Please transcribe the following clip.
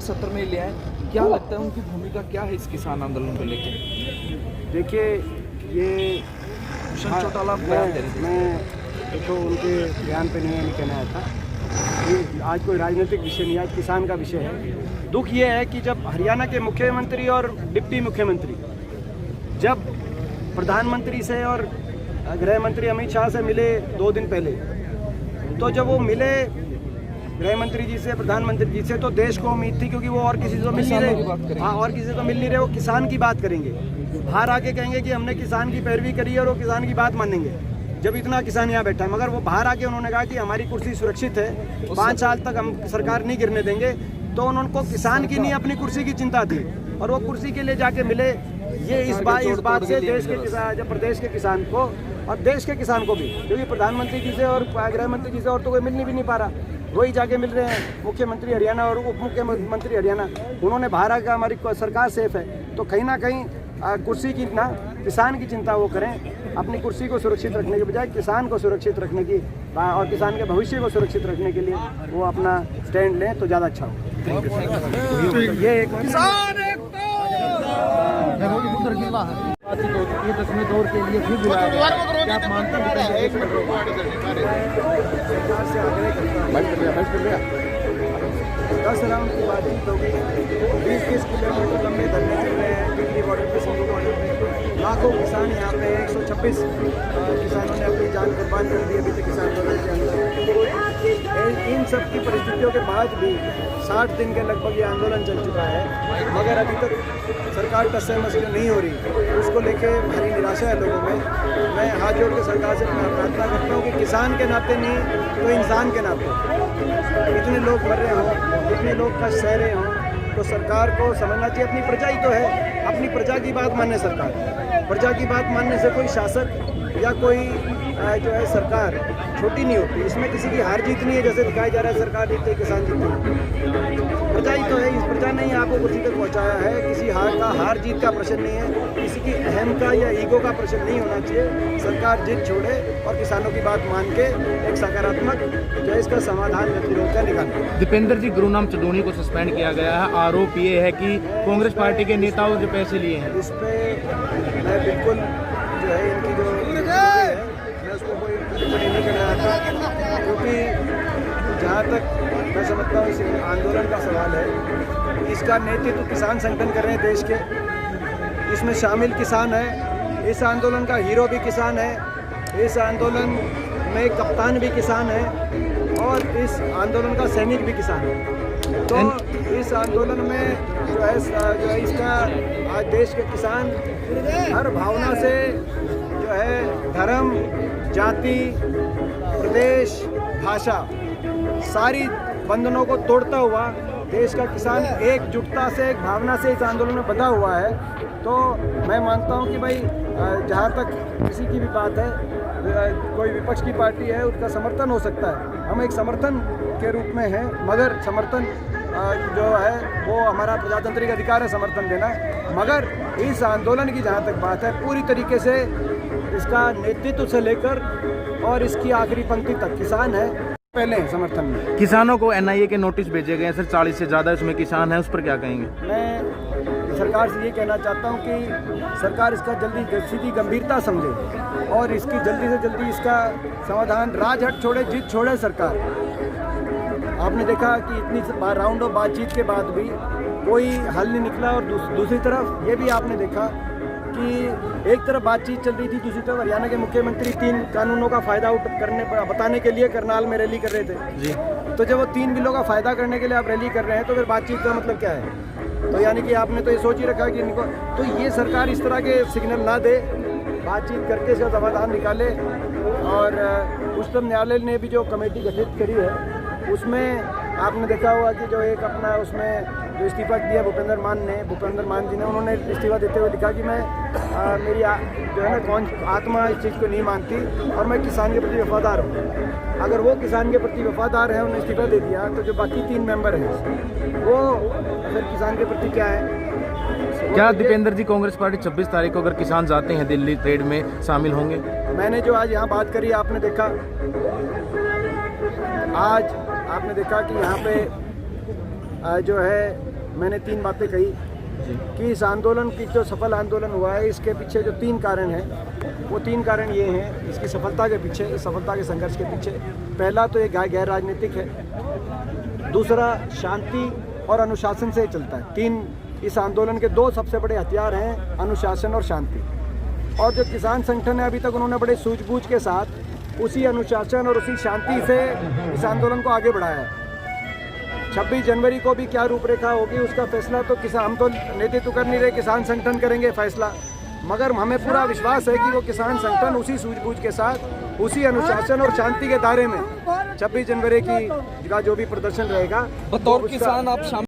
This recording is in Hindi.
सत्र में लिया है, क्या लगता है उनकी भूमिका क्या है इस किसान आंदोलन को लेकर? देखिए, ये भूषण चौटाला बयान दे रहे थे। मैं तो उनके बयान पे नहीं कहना आया था। ये आज कोई राजनीतिक विषय नहीं, आज किसान का विषय है। दुख ये है कि जब हरियाणा के मुख्यमंत्री और डिप्टी मुख्यमंत्री जब प्रधानमंत्री से और गृह मंत्री अमित शाह से मिले 2 दिन पहले, तो जब वो मिले गृह मंत्री जी से, प्रधानमंत्री जी से, तो देश को उम्मीद थी, क्योंकि वो और किसी से तो मिल नहीं रहे, हाँ, और किसी से तो मिल नहीं रहे, वो किसान की बात करेंगे, बाहर आके कहेंगे कि हमने किसान की पैरवी करी है और वो किसान की बात मानेंगे, जब इतना किसान यहाँ बैठा है। मगर वो बाहर आके उन्होंने कहा कि हमारी कुर्सी सुरक्षित है, 5 साल तक हम सरकार नहीं गिरने देंगे। तो उनको किसान की नहीं, अपनी कुर्सी की चिंता थी, और वो कुर्सी के लिए जाके मिले। ये इस बात से देश के किसान, जब प्रदेश के किसान को और देश के किसान को भी, क्योंकि प्रधानमंत्री जी से और गृह मंत्री जी से और तो कोई मिलने भी नहीं पा रहा, वही जाके मिल रहे हैं मुख्यमंत्री हरियाणा और उप मुख्यमंत्री हरियाणा। उन्होंने बाहर आकर हमारी सरकार सेफ है, तो कहीं ना कहीं कुर्सी की ना, किसान की चिंता वो करें, अपनी कुर्सी को सुरक्षित रखने के बजाय किसान को सुरक्षित रखने की और किसान के भविष्य को सुरक्षित रखने के लिए वो अपना स्टैंड लें तो ज़्यादा अच्छा हो। ये एक दसवें दौर के लिए फिर बुलाया गया, क्या आप मानते हैं? सरकार से आग्रह करता हूं, 10 राउंड की बातचीत हो गई, 20-30 किलोमीटर लंबे धरने चल रहे हैं दिल्ली बॉर्डर पे, सिंधु बॉर्डर पे। लाखों किसान यहाँ पे 126 किसानों ने अपनी जान कुर्बान कर दी अभी तक किसान आंदोलन के अंदर। इन सब की परिस्थितियों के बाद भी 60 दिन के लगभग ये आंदोलन चल चुका है, मगर अभी तक सरकार टस से मस नहीं हो रही। उसको लेके भारी निराशा है लोगों में। मैं हाथ जोड़ के सरकार से प्रार्थना करता हूँ कि किसान के नाते नहीं तो इंसान के नाते, इतने लोग मर रहे हों, इतने लोग कष्ट सह रहे हों, तो सरकार को समझना चाहिए अपनी प्रजा ही तो है, अपनी प्रजा की बात माने सरकार। प्रजा की बात मानने से कोई शासक या कोई जो है सरकार छोटी नहीं होती। इसमें किसी की हार जीत नहीं है, जैसे दिखाया जा रहा है सरकार जीतती है, किसान जीतते हैं। प्रजा ही तो है, इस प्रजा ने ही आपको कुर्सी तक पहुँचाया है। किसी हार जीत का प्रश्न नहीं है, किसी की अहम का या ईगो का प्रश्न नहीं होना चाहिए। सरकार जिद छोड़े और किसानों की बात मान के एक सकारात्मक जो है इसका समाधान गतिरोध का निकाले। दीपेंद्र जी, गुरुनाम चंदोनी को सस्पेंड किया गया है। आरोप ये है कि कांग्रेस पार्टी के नेताओं के पैसे लिए हैं। इस पर मैं बिल्कुल जो है इनकी जो मैं उसको कोई टिप्पणी नहीं करना चाहता, क्योंकि जहाँ तक मैं समझता हूँ इस आंदोलन का सवाल है, इसका नेतृत्व किसान संगठन कर रहे हैं देश के, इसमें शामिल किसान है, इस आंदोलन का हीरो भी किसान है, इस आंदोलन में कप्तान भी किसान है, और इस आंदोलन का सैनिक भी किसान है। तो इस आंदोलन में जो है इसका आज देश के किसान हर भावना से जो है धर्म, जाति, प्रदेश, भाषा, सारी बंधनों को तोड़ता हुआ देश का किसान एकजुटता से, एक भावना से इस आंदोलन में बंधा हुआ है। तो मैं मानता हूं कि भाई जहां तक किसी की भी बात है, कोई विपक्ष की पार्टी है, उसका समर्थन हो सकता है, हम एक समर्थन के रूप में हैं, मगर समर्थन जो है वो हमारा प्रजातांत्रिक अधिकार है समर्थन देना। मगर इस आंदोलन की जहाँ तक बात है, पूरी तरीके से इसका नेतृत्व से लेकर और इसकी आखिरी पंक्ति तक किसान है पहले समर्थन में। किसानों को एनआईए के नोटिस भेजे गए हैं सर, 40 से ज़्यादा इसमें किसान हैं, उस पर क्या कहेंगे? मैं सरकार से ये कहना चाहता हूँ कि सरकार इसका जल्दी गंभीरता समझे और इसकी जल्दी से जल्दी इसका समाधान, राजहट छोड़े, जिद छोड़े सरकार। आपने देखा कि इतनी राउंड ऑफ बातचीत के बाद भी कोई हल नहीं निकला, और दूसरी तरफ ये भी आपने देखा कि एक तरफ बातचीत चल रही थी, दूसरी तरफ हरियाणा के मुख्यमंत्री 3 कानूनों का फायदा बताने के लिए करनाल में रैली कर रहे थे जी। तो जब वो 3 बिलों का फायदा करने के लिए आप रैली कर रहे हैं, तो फिर बातचीत का मतलब क्या है? तो यानी कि आपने तो ये सोच ही रखा कि इनको, तो ये सरकार इस तरह के सिग्नल ना दे, बातचीत करके इसका समाधान निकाले। और उच्चतम न्यायालय ने भी जो कमेटी गठित करी है, उसमें आपने देखा होगा कि जो एक अपना उसमें जो इस्तीफा दिया भूपेंद्र मान जी ने, उन्होंने इस्तीफा देते हुए लिखा कि मैं मेरी जो है ना आत्मा इस चीज़ को नहीं मानती और मैं किसान के प्रति वफादार हूँ। अगर वो किसान के प्रति वफादार है, उन्होंने इस्तीफा दे दिया, तो जो बाकी 3 मेंबर हैं वो फिर किसान के प्रति क्या है? क्या दीपेंद्र जी, कांग्रेस पार्टी 26 तारीख को अगर किसान जाते हैं दिल्ली ट्रेड में, शामिल होंगे? मैंने जो आज यहाँ बात करी, आपने देखा, आज आपने देखा कि यहाँ पे जो है मैंने 3 बातें कही कि इस आंदोलन की जो सफल आंदोलन हुआ है इसके पीछे जो 3 कारण हैं वो 3 कारण ये हैं इसकी सफलता के पीछे, इस सफलता के संघर्ष के पीछे। पहला तो ये गैर राजनीतिक है, दूसरा शांति और अनुशासन से चलता है। 3 इस आंदोलन के 2 सबसे बड़े हथियार हैं, अनुशासन और शांति। और जो किसान संगठन है अभी तक उन्होंने बड़े सूझबूझ के साथ उसी अनुशासन और उसी शांति से इस आंदोलन को आगे बढ़ाया है। 26 जनवरी को भी क्या रूपरेखा होगी उसका फैसला तो हम तो नेतृत्व कर नहीं रहे, किसान संगठन करेंगे फैसला, मगर हमें पूरा विश्वास है कि वो किसान संगठन उसी सूझबूझ के साथ उसी अनुशासन और शांति के दायरे में 26 जनवरी का जो भी प्रदर्शन रहेगा बतौर किसान आप